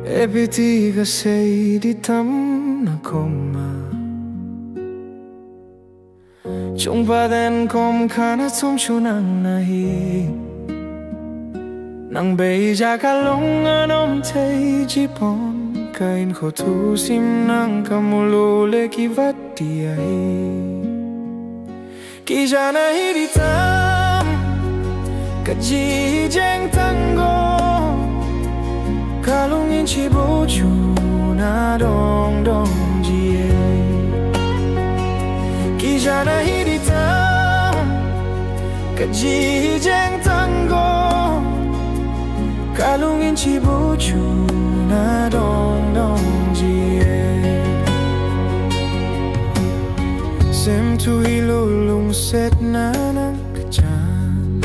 Epiti kasi di tam na koma Chung baden kom kana tum chunang nahi Nang beja kalong anom te jipon Kain ko tu sim nang kamulole ki vati ai Ki jana hiri tam Kaji jeng tango Kalungin chibuchu na dong dong jie Ki jana hiri tam Kaji jeng tango Kalungin chibuchu na dong dong jie Sem tu hilulung set na nang kajan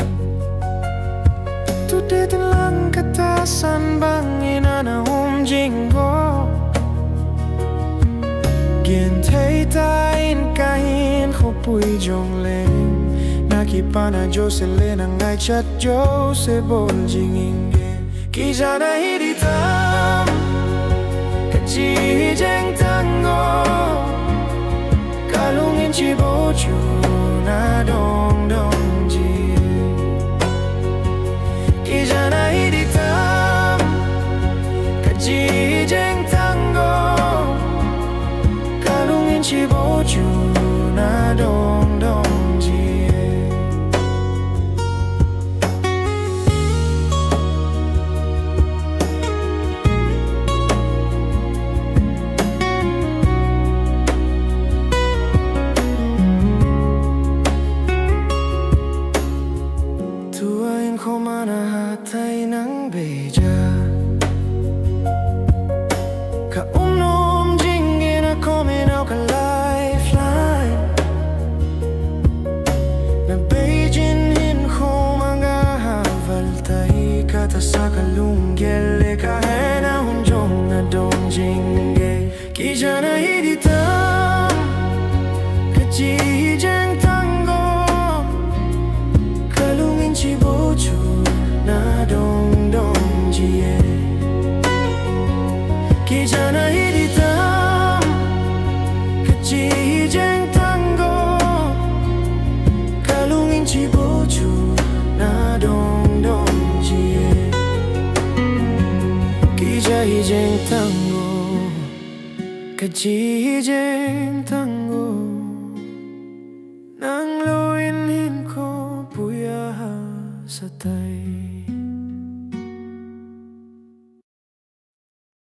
Tu detin lang katasan bangin na jinggo Gien thay tain kahin ko pui jong leng Nakipana jo se le nang ngai chat jo se bol jinging Ki jana hiri tam Kaji jeng tango Kalungin chibochu na dong dong ji Ki jana hiri tam Kaji jeng tango Kalungin chibochu na dong dong ji Ko mana hatay ng beja Ka umnom jingin ako minaw ka lifeline Na Beijing hin ko mga havaltay Kata sa kalunggel Kahe na hunjong na dong jingge Ki jana hiditam Kaji jeng tango Kalungin chibochu na dong dong jie Ki jana hiri tam Kaji jeng tango Kalungin chibochu na dong dong jie Ki jai jeng tango Kaji jeng tango Nang luin hin ko puya sa tay